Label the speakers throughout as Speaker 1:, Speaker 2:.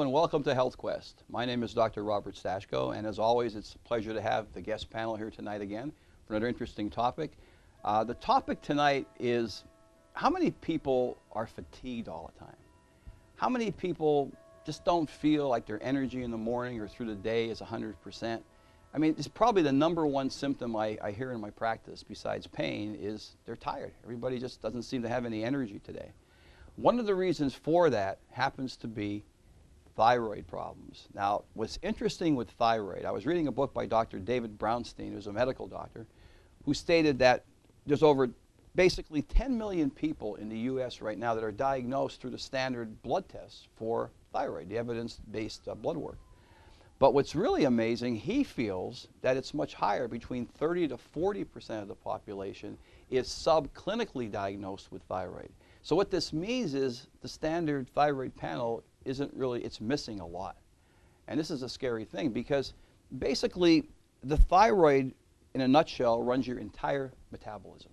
Speaker 1: and welcome to HealthQuest. My name is Dr. Robert Stashko, and as always, it's a pleasure to have the guest panel here tonight again for another interesting topic. The topic tonight is how many people are fatigued all the time? How many people just don't feel like their energy in the morning or through the day is 100%? I mean, it's probably the #1 symptom I hear in my practice besides pain is they're tired. Everybody just doesn't seem to have any energy today. One of the reasons for that happens to be thyroid problems. Now, what's interesting with thyroid, I was reading a book by Dr. David Brownstein, who's a medical doctor, who stated that there's over basically 10 million people in the U.S. right now that are diagnosed through the standard blood tests for thyroid, the evidence-based blood work. But what's really amazing, he feels that it's much higher, between 30 to 40% of the population is subclinically diagnosed with thyroid. So what this means is the standard thyroid panel isn't really, it's missing a lot. And this is a scary thing because basically the thyroid in a nutshell runs your entire metabolism.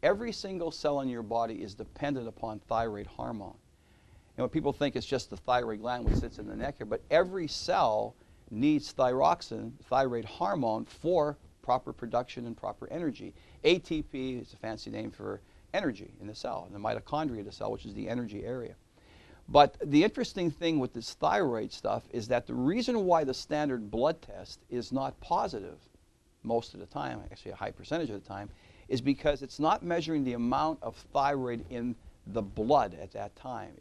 Speaker 1: Every single cell in your body is dependent upon thyroid hormone. And what people think it's just the thyroid gland which sits in the neck here, but every cell needs thyroxine, thyroid hormone, for proper production and proper energy. ATP is a fancy name for energy in the cell, in the mitochondria of the cell, which is the energy area. But the interesting thing with this thyroid stuff is that the reason why the standard blood test is not positive most of the time, actually a high percentage of the time, is because it's not measuring the amount of thyroid in the blood at that time.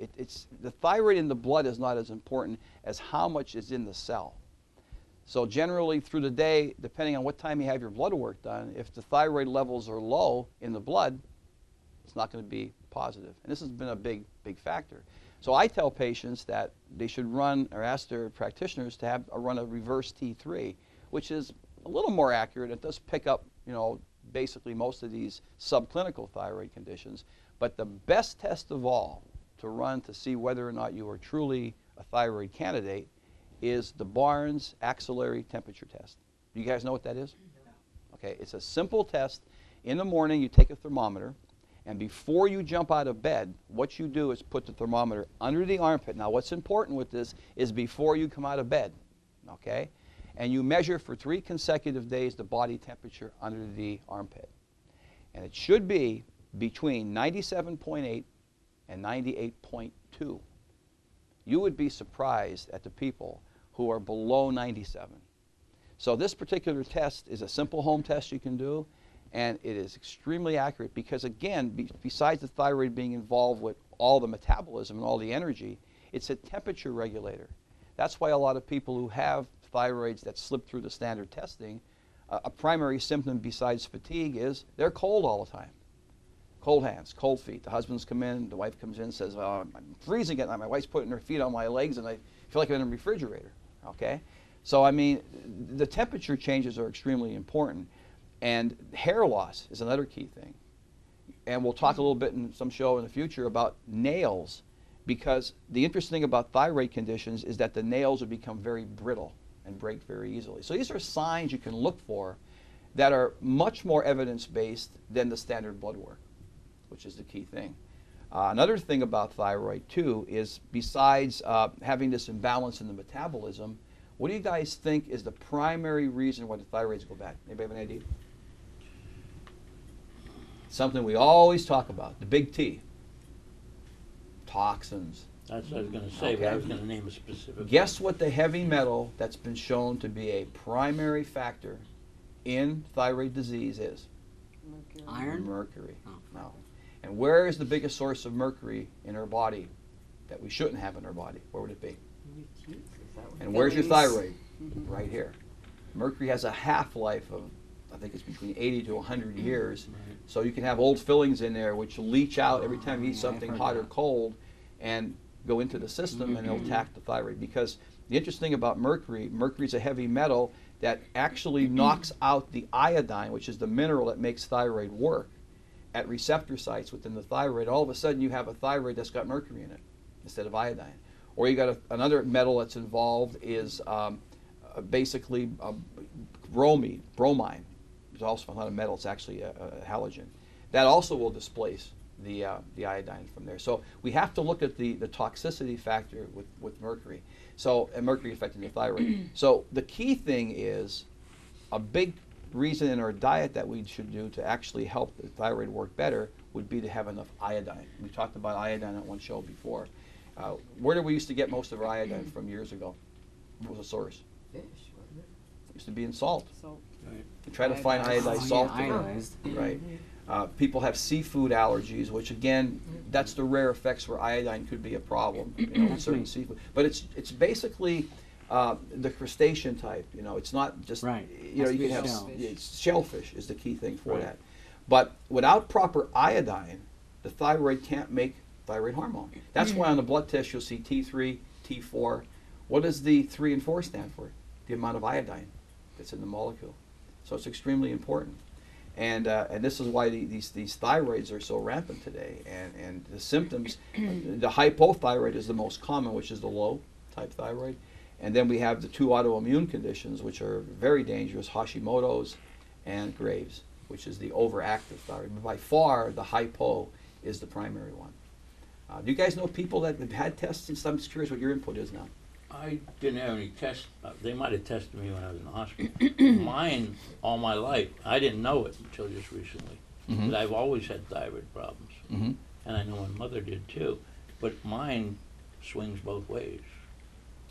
Speaker 1: The thyroid in the blood is not as important as how much is in the cell. So generally through the day, depending on what time you have your blood work done, if the thyroid levels are low in the blood, it's not going to be positive. And this has been a big factor. So I tell patients that they should run, or ask their practitioners to run a reverse T3, which is a little more accurate. It does pick up, basically most of these subclinical thyroid conditions. But the best test of all to run to see whether or not you are truly a thyroid candidate is the Barnes axillary temperature test. Do you guys know what that is? Okay, it's a simple test. In the morning, you take a thermometer, and before you jump out of bed, what you do is put the thermometer under the armpit. Now, what's important with this is before you come out of bed, okay? And you measure for 3 consecutive days the body temperature under the armpit. And it should be between 97.8 and 98.2. You would be surprised at the people who are below 97. So this particular test is a simple home test you can do, and it is extremely accurate because, again, besides the thyroid being involved with all the metabolism and all the energy, it's a temperature regulator. That's why a lot of people who have thyroids that slip through the standard testing, a primary symptom besides fatigue is they're cold all the time. Cold hands, cold feet. The husbands come in, the wife comes in and says, oh, I'm freezing at night. My wife's putting her feet on my legs and I feel like I'm in a refrigerator, okay? So, I mean, the temperature changes are extremely important. And hair loss is another key thing. And we'll talk a little bit in some show in the future about nails, because the interesting thing about thyroid conditions is that the nails will become very brittle and break very easily. So these are signs you can look for that are much more evidence-based than the standard blood work, which is the key thing. Another thing about thyroid, too, is besides having this imbalance in the metabolism, what do you guys think is the primary reason why the thyroids go bad? Anybody have an idea? Something we always talk about, the big T. Toxins.
Speaker 2: That's what I was going to say,
Speaker 1: Okay.
Speaker 2: but I was going to name a specific.
Speaker 1: Guess what the heavy metal that's been shown to be a primary factor in thyroid disease is?
Speaker 3: Mercury.
Speaker 2: Iron?
Speaker 1: Mercury.
Speaker 3: Oh.
Speaker 1: No. And where is the biggest source of mercury in our body that we shouldn't have in our body? Where would it be?
Speaker 3: Your teeth, is that what
Speaker 1: And
Speaker 3: it
Speaker 1: where's your
Speaker 3: is?
Speaker 1: thyroid? Right here. Mercury has a half-life of, I think it's between 80 to 100 years.
Speaker 2: Right.
Speaker 1: So you can have old fillings in there which leach out every time you eat
Speaker 3: Yeah,
Speaker 1: something
Speaker 3: I've heard
Speaker 1: hot or
Speaker 3: that.
Speaker 1: cold and go into the system and it'll attack the thyroid. Because the interesting thing about mercury, mercury's a heavy metal that actually knocks out the iodine, which is the mineral that makes thyroid work, at receptor sites within the thyroid. All of a sudden you have a thyroid that's got mercury in it instead of iodine. Or you got another metal that's involved is basically bromine. It's also not a metal, it's actually a halogen. That also will displace the iodine from there. So we have to look at the toxicity factor with mercury. So, and mercury affecting the thyroid. So the key thing is a big reason in our diet that we should do to actually help the thyroid work better would be to have enough iodine. We talked about iodine on one show before. Where did we used to get most of our iodine from years ago? What was the source?
Speaker 3: Fish, wasn't it?
Speaker 1: It used to be in salt.
Speaker 3: So,
Speaker 1: We try to find iodized salt.
Speaker 4: Oh, iodized.
Speaker 1: Right. People have seafood allergies, which again, that's the rare effects where iodine could be a problem, with certain seafood. But it's basically the crustacean type. It's not just
Speaker 4: Right.
Speaker 1: You
Speaker 4: Has to
Speaker 1: can
Speaker 4: be
Speaker 1: have
Speaker 4: shell.
Speaker 1: it's shellfish is the key thing for
Speaker 2: Right.
Speaker 1: that. But without proper iodine, the thyroid can't make thyroid hormone. That's why on the blood test you'll see T3, T4. What does the 3 and 4 stand for? The amount of iodine that's in the molecule. So it's extremely important. And this is why these thyroids are so rampant today. And the symptoms, the hypothyroid is the most common, which is the low type thyroid. And then we have the 2 autoimmune conditions, which are very dangerous, Hashimoto's and Graves', which is the overactive thyroid. But by far, the hypo is the primary one. Do you guys know people that have had tests and stuff? I'm just curious what your input is now.
Speaker 2: I didn't have any tests. They might have tested me when I was in the hospital. Mine, all my life, I didn't know it until just recently. But I've always had thyroid problems.
Speaker 1: Mm-hmm.
Speaker 2: And I know my mother did too. But mine swings both ways.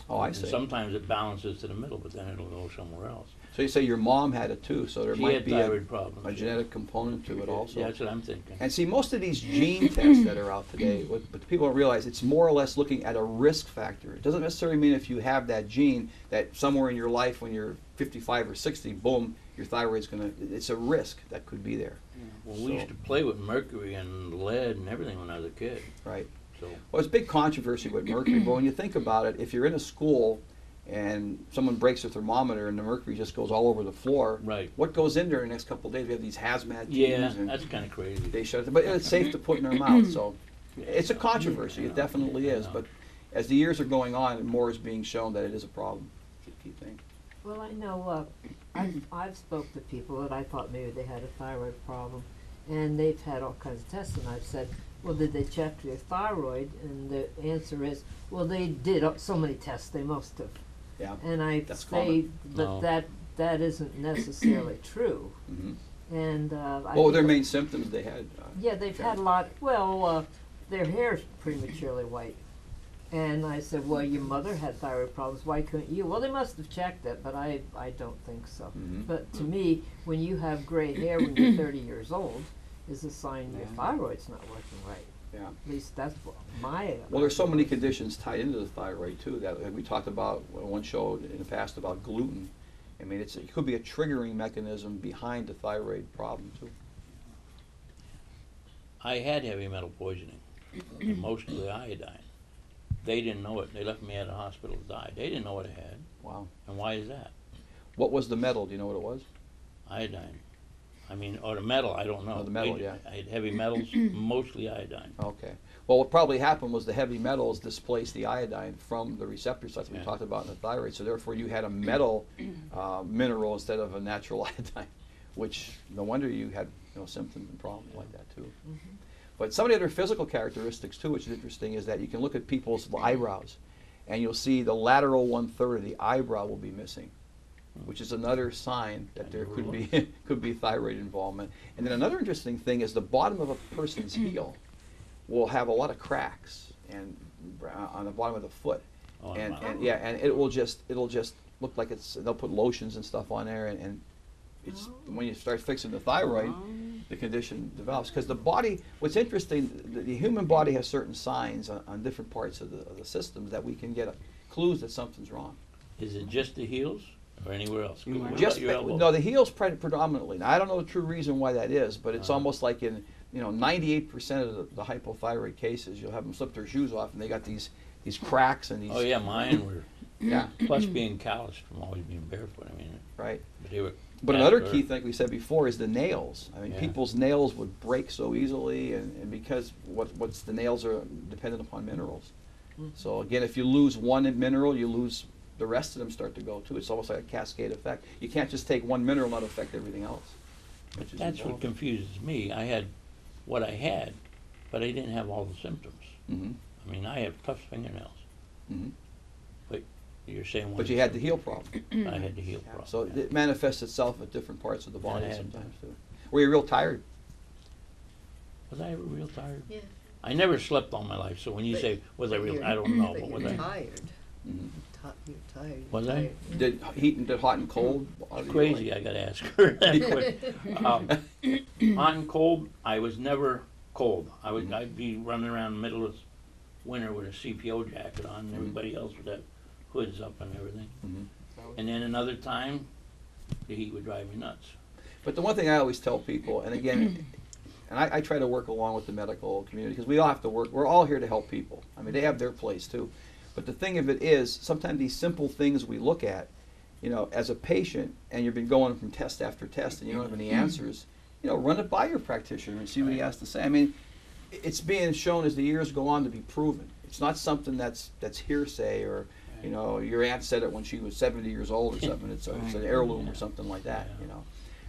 Speaker 1: Oh, I
Speaker 2: And
Speaker 1: see.
Speaker 2: sometimes it balances to the middle, but then it'll go somewhere else.
Speaker 1: So you say your mom had it too, so there
Speaker 2: She
Speaker 1: might
Speaker 2: had
Speaker 1: be
Speaker 2: thyroid problems.
Speaker 1: a genetic component to it also.
Speaker 2: Yeah, that's what I'm thinking.
Speaker 1: And see, most of these gene tests that are out today, what people don't realize, it's more or less looking at a risk factor. It doesn't necessarily mean if you have that gene that somewhere in your life when you're 55 or 60, boom, your thyroid's going to, it's a risk that could be there,
Speaker 2: Well, we used to play with mercury and lead and everything when I was a kid.
Speaker 1: right?
Speaker 2: So
Speaker 1: Well, there's big controversy with mercury, but when you think about it, if you're in a school and someone breaks a thermometer and the mercury just goes all over the floor,
Speaker 2: Right.
Speaker 1: what goes in there in the next couple of days? We have these hazmat teams.
Speaker 2: yeah,
Speaker 1: and
Speaker 2: that's kind of crazy.
Speaker 1: they shut it, but it's safe to put in their mouth. So it's a controversy. It definitely
Speaker 2: I
Speaker 1: is.
Speaker 2: know.
Speaker 1: But as the years are going on, more is being shown that it is a problem. It's a key thing.
Speaker 3: well, I know, I've spoke to people that I thought maybe they had a thyroid problem, and they've had all kinds of tests, and I've said, well, did they check your thyroid? And the answer is, well, they did so many tests, they must have.
Speaker 1: Yeah.
Speaker 3: And I
Speaker 1: That's
Speaker 3: say
Speaker 1: common.
Speaker 3: that
Speaker 2: No.
Speaker 3: that isn't necessarily true.
Speaker 1: Mm-hmm.
Speaker 3: And
Speaker 1: What were
Speaker 3: think
Speaker 1: their main symptoms they had?
Speaker 3: yeah, they've had a lot. Well, their hair's prematurely white. And I said, well, your mother had thyroid problems. Why couldn't you? Well, they must have checked it, but I don't think so.
Speaker 1: Mhm.
Speaker 3: But to me, when you have gray hair when you're 30 years old, is a sign your thyroid's not working right.
Speaker 1: Yeah.
Speaker 3: At least that's what my.
Speaker 1: Well, there's so many conditions tied into the thyroid too that we talked about on one show in the past about gluten. I mean, it could be a triggering mechanism behind the thyroid problem too.
Speaker 2: I had heavy metal poisoning, and mostly iodine. They didn't know it. They left me at a hospital to die. They didn't know what I had.
Speaker 1: Wow.
Speaker 2: And why is that?
Speaker 1: What was the metal? Do you know what it was?
Speaker 2: Iodine. I mean, or the metal, I don't know.
Speaker 1: Oh, the metal, yeah.
Speaker 2: I had heavy metals, mostly iodine.
Speaker 1: Okay. Well, what probably happened was the heavy metals displaced the iodine from the receptor sites we
Speaker 2: Yeah.
Speaker 1: talked about in the thyroid. So therefore, you had a metal mineral instead of a natural iodine, which no wonder you had symptoms and problems like that too. But some of the other physical characteristics too, which is interesting, is that you can look at people's eyebrows, and you'll see the lateral 1/3 of the eyebrow will be missing, which is another sign that there could be could be thyroid involvement. And then another interesting thing is the bottom of a person's heel will have a lot of cracks and on the bottom of the foot,
Speaker 2: Oh,
Speaker 1: and,
Speaker 2: wow.
Speaker 1: and yeah, and it'll just look like they'll put lotions and stuff on there, and it's when you start fixing the thyroid, the condition develops. Because the body, what's interesting, the human body has certain signs on different parts of the systems that we can get clues that something's wrong.
Speaker 2: Is it just the heels or anywhere else?
Speaker 4: Anywhere
Speaker 2: What
Speaker 4: else?
Speaker 2: about
Speaker 1: Just
Speaker 2: your elbow?
Speaker 1: no, the heels predominantly. Now, I don't know the true reason why that is, but it's
Speaker 2: Uh-huh.
Speaker 1: almost like in 98% of the hypothyroid cases, you'll have them slip their shoes off and they got these cracks and these.
Speaker 2: Oh yeah, mine were.
Speaker 1: Yeah,
Speaker 2: Plus being calloused from always being barefoot. I mean,
Speaker 1: right.
Speaker 2: but they were.
Speaker 1: But
Speaker 2: bad
Speaker 1: another
Speaker 2: for-
Speaker 1: key thing we said before is the nails. I mean,
Speaker 2: Yeah.
Speaker 1: people's nails would break so easily, and because what's the nails are dependent upon minerals. So again, if you lose one mineral, you lose the rest of them start to go too. It's almost like a cascade effect. You can't just take one mineral and not affect everything else. Which is
Speaker 2: That's what
Speaker 1: important.
Speaker 2: confuses me. I had what I had, but I didn't have all the symptoms.
Speaker 1: Mhm.
Speaker 2: I mean, I have tough fingernails.
Speaker 1: Mhm.
Speaker 2: But you're saying.
Speaker 1: But you had the heel problem.
Speaker 2: I had the heel problem.
Speaker 1: So
Speaker 2: yeah.
Speaker 1: it manifests itself at different parts of the body
Speaker 2: Yeah,
Speaker 1: sometimes too. Were you real tired?
Speaker 2: Was I ever real tired?
Speaker 4: Yeah.
Speaker 2: I never slept all my life, so when you
Speaker 4: But-
Speaker 2: say, was I
Speaker 4: but
Speaker 2: real,
Speaker 4: you're-
Speaker 2: I don't know,
Speaker 4: but
Speaker 2: but was
Speaker 4: you're
Speaker 2: I?
Speaker 4: tired.
Speaker 1: Mm-hmm.
Speaker 4: You're tired.
Speaker 2: Was I?
Speaker 4: Tired.
Speaker 1: Did heat and did hot and cold? bother you?
Speaker 2: Crazy, I gotta ask her that quick. Hot and cold, I was never cold. I'd be running around in the middle of winter with a CPO jacket on, and everybody else would have hoods up and everything.
Speaker 1: Mhm.
Speaker 2: And then another time, the heat would drive me nuts.
Speaker 1: But the one thing I always tell people, and again, and I try to work along with the medical community because we all have to work. We're all here to help people. I mean, they have their place too. But the thing of it is, sometimes these simple things we look at, you know, as a patient, and you've been going from test after test, and you don't have any answers, you know, run it by your practitioner and see what he has to say. I mean, it's being shown as the years go on to be proven. It's not something that's hearsay or, you know, your aunt said it when she was 70 years old or something. It's an heirloom or something like that, you know.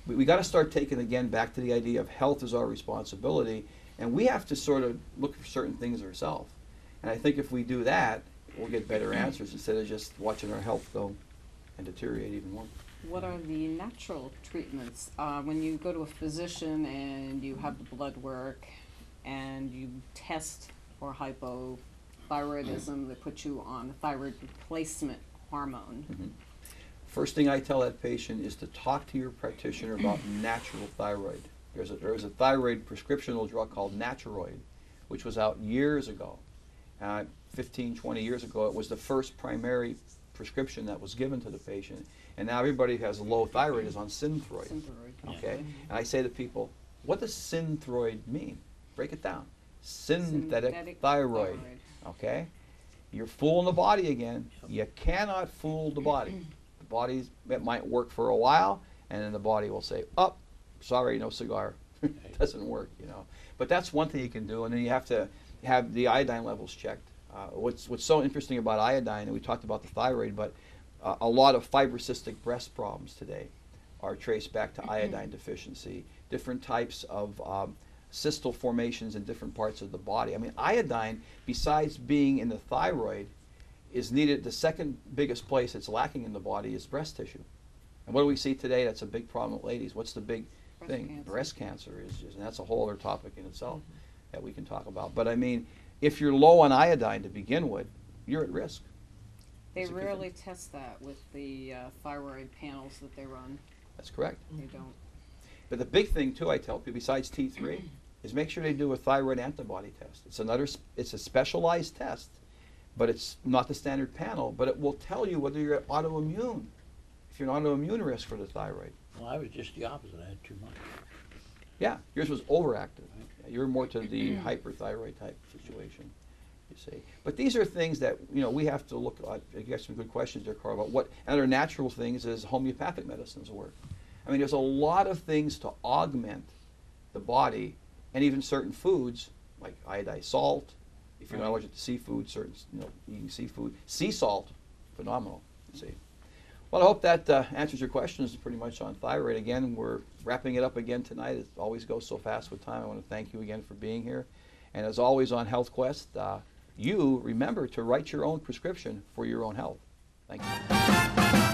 Speaker 1: We got to start taking again back to the idea of health is our responsibility, and we have to sort of look for certain things ourselves. And I think if we do that, we'll get better answers instead of just watching our health go and deteriorate even more.
Speaker 5: What are the natural treatments? When you go to a physician and you have the blood work and you test for hypothyroidism, they put you on a thyroid replacement hormone.
Speaker 1: Mm-hmm. First thing I tell that patient is to talk to your practitioner about natural thyroid. There's a thyroid prescriptional drug called Naturoid, which was out years ago. 15, 20 years ago, it was the first primary prescription that was given to the patient. And now everybody who has low thyroid is on Synthroid.
Speaker 5: Synthroid.
Speaker 1: Okay? And I say to people, what does Synthroid mean? Break it down. Synthetic thyroid. Okay? You're fooling the body again. You cannot fool the body. The body, it might work for a while, and then the body will say, oh, sorry, no cigar. It doesn't work, you know. But that's one thing you can do, and then you have to have the iodine levels checked. What's so interesting about iodine, and we talked about the thyroid, but a lot of fibrocystic breast problems today are traced back to iodine deficiency, different types of cystal formations in different parts of the body. I mean, iodine, besides being in the thyroid, is needed. The second biggest place it's lacking in the body is breast tissue. And what do we see today? That's a big problem with ladies. What's the big thing?
Speaker 5: Cancer.
Speaker 1: Breast cancer is, and that's a whole other topic in itself that we can talk about. But I mean, if you're low on iodine to begin with, you're at risk.
Speaker 5: They
Speaker 1: That's a good
Speaker 5: rarely
Speaker 1: thing.
Speaker 5: test that with the thyroid panels that they run.
Speaker 1: That's correct.
Speaker 5: They don't.
Speaker 1: But the big thing too, I tell people, besides T3, is make sure they do a thyroid antibody test. It's a specialized test, but it's not the standard panel. But it will tell you whether you're autoimmune. If you're an autoimmune risk for the thyroid.
Speaker 2: Well, I was just the opposite. I had too much.
Speaker 1: Yeah, yours was overactive. You're more to the hyperthyroid type situation, you see. But these are things that, you know, we have to look at. You got some good questions there, Carl, about what other natural things is homeopathic medicines work. I mean, there's a lot of things to augment the body, and even certain foods, like iodized salt. If you're not allergic to seafood, certain, you know, eating seafood. Sea salt, phenomenal, you see. Well, I hope that answers your questions pretty much on thyroid. Again, we're wrapping it up again tonight. It always goes so fast with time. I want to thank you again for being here. And as always on HealthQuest, you remember to write your own prescription for your own health. Thank you.